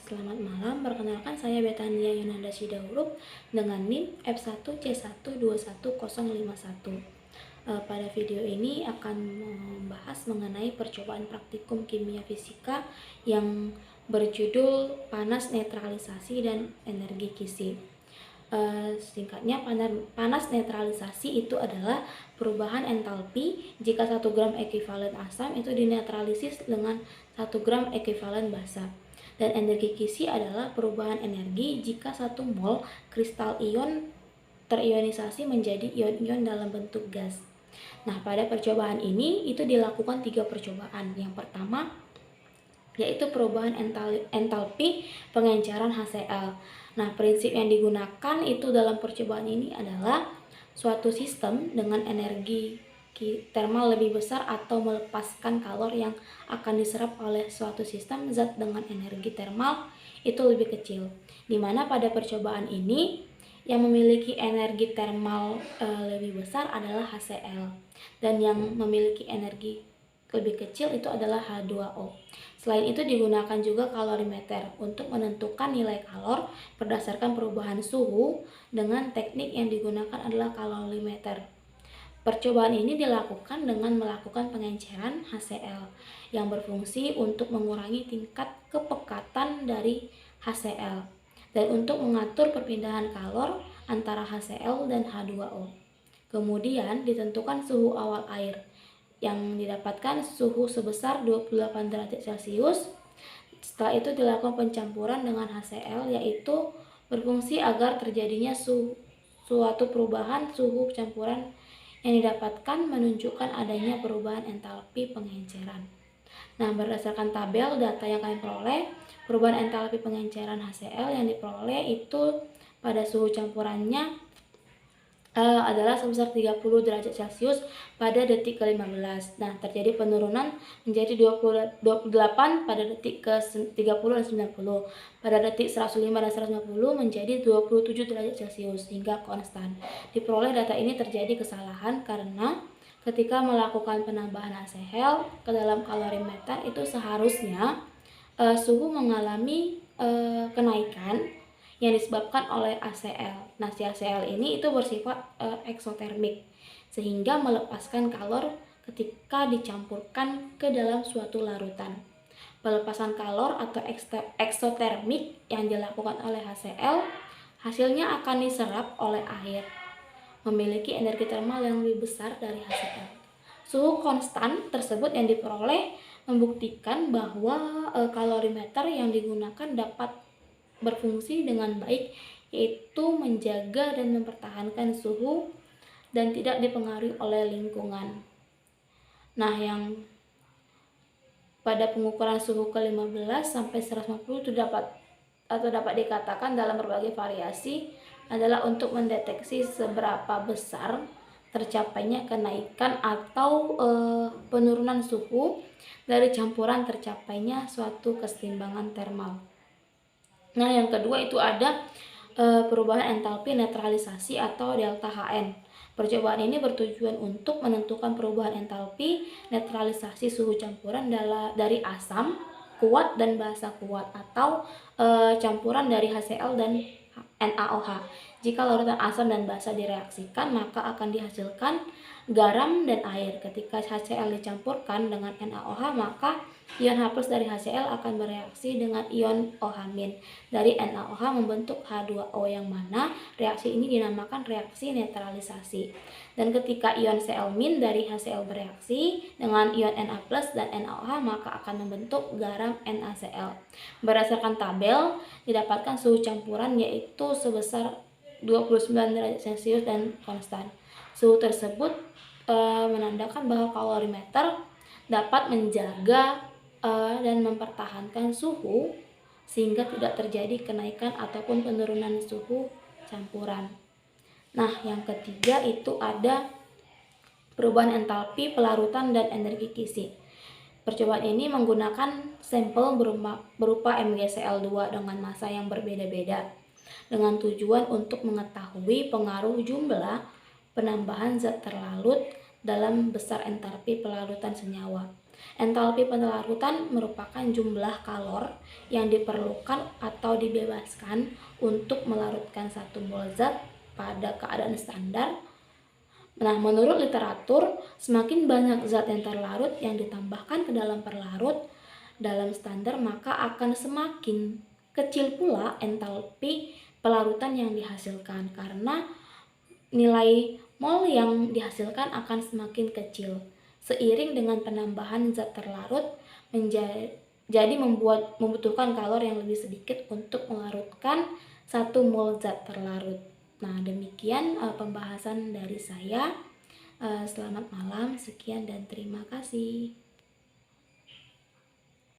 Selamat malam, perkenalkan saya Betania Yunanda Sidahurup dengan NIM F1C1211051. Pada video ini akan membahas mengenai percobaan praktikum kimia fisika yang berjudul panas netralisasi dan energi Kishi. Singkatnya, panas netralisasi itu adalah perubahan entalpi jika 1 gram ekuivalen asam itu dinetralisis dengan 1 gram ekuivalen basa. Dan energi Kishi adalah perubahan energi jika 1 mol kristal ion terionisasi menjadi ion-ion dalam bentuk gas. Nah, pada percobaan ini itu dilakukan 3 percobaan. Yang pertama yaitu perubahan entalpi pengenceran HCl. Nah, prinsip yang digunakan itu dalam percobaan ini adalah suatu sistem dengan energi termal lebih besar atau melepaskan kalor yang akan diserap oleh suatu sistem zat dengan energi termal itu lebih kecil. Dimana pada percobaan ini yang memiliki energi termal lebih besar adalah HCl dan yang memiliki energi lebih kecil itu adalah H2O. Selain itu digunakan juga kalorimeter untuk menentukan nilai kalor berdasarkan perubahan suhu dengan teknik yang digunakan adalah kalorimeter. Percobaan ini dilakukan dengan melakukan pengenceran HCl yang berfungsi untuk mengurangi tingkat kepekatan dari HCl dan untuk mengatur perpindahan kalor antara HCl dan H2O. Kemudian ditentukan suhu awal air yang didapatkan suhu sebesar 28 derajat Celcius. Setelah itu dilakukan pencampuran dengan HCl yaitu berfungsi agar terjadinya suatu perubahan suhu campuran yang didapatkan menunjukkan adanya perubahan entalpi pengenceran. Nah, berdasarkan tabel data yang kami peroleh, perubahan entalpi pengenceran HCl yang diperoleh itu pada suhu campurannya adalah sebesar 30 derajat Celcius pada detik ke-15. Nah, terjadi penurunan menjadi 28 pada detik ke-30 dan 90. Pada detik 105 dan 150 menjadi 27 derajat Celcius hingga konstan. Diperoleh data ini terjadi kesalahan karena ketika melakukan penambahan HCl ke dalam kalorimeter itu seharusnya suhu mengalami kenaikan yang disebabkan oleh HCl. Nah, si HCl ini itu bersifat eksotermik sehingga melepaskan kalor ketika dicampurkan ke dalam suatu larutan. Pelepasan kalor atau eksotermik yang dilakukan oleh HCl hasilnya akan diserap oleh air, memiliki energi termal yang lebih besar dari HCl. Suhu konstan tersebut yang diperoleh membuktikan bahwa kalorimeter yang digunakan dapat berfungsi dengan baik, yaitu menjaga dan mempertahankan suhu dan tidak dipengaruhi oleh lingkungan. Nah, yang pada pengukuran suhu ke-15 sampai 150 itu dapat dikatakan dalam berbagai variasi adalah untuk mendeteksi seberapa besar tercapainya kenaikan atau penurunan suhu dari campuran tercapainya suatu keseimbangan termal. Nah, yang kedua itu ada perubahan entalpi netralisasi atau delta Hn. Percobaan ini bertujuan untuk menentukan perubahan entalpi netralisasi suhu campuran dari asam kuat dan basa kuat atau campuran dari HCl dan NaOH. Jika larutan asam dan basa direaksikan, maka akan dihasilkan garam dan air. Ketika HCl dicampurkan dengan NaOH, maka ion H+ dari HCl akan bereaksi dengan ion OH- dari NaOH membentuk H2O yang mana reaksi ini dinamakan reaksi netralisasi. Dan ketika ion Cl- dari HCl bereaksi dengan ion Na+ dan NaOH, maka akan membentuk garam NaCl. Berdasarkan tabel didapatkan suhu campuran yaitu sebesar 29 derajat Celcius dan konstan. Suhu tersebut menandakan bahwa kalorimeter dapat menjaga dan mempertahankan suhu sehingga tidak terjadi kenaikan ataupun penurunan suhu campuran. Nah, yang ketiga itu ada perubahan entalpi pelarutan dan energi Kishi. Percobaan ini menggunakan sampel berupa MgCl2 dengan massa yang berbeda-beda dengan tujuan untuk mengetahui pengaruh jumlah penambahan zat terlarut dalam besar entalpi pelarutan senyawa. Entalpi penelarutan merupakan jumlah kalor yang diperlukan atau dibebaskan untuk melarutkan satu mol zat pada keadaan standar. Nah, menurut literatur, semakin banyak zat yang terlarut yang ditambahkan ke dalam pelarut dalam standar, maka akan semakin kecil pula entalpi pelarutan yang dihasilkan, karena nilai mol yang dihasilkan akan semakin kecil seiring dengan penambahan zat terlarut, jadi membutuhkan kalor yang lebih sedikit untuk melarutkan satu mol zat terlarut. Nah, demikian pembahasan dari saya. Selamat malam, sekian dan terima kasih.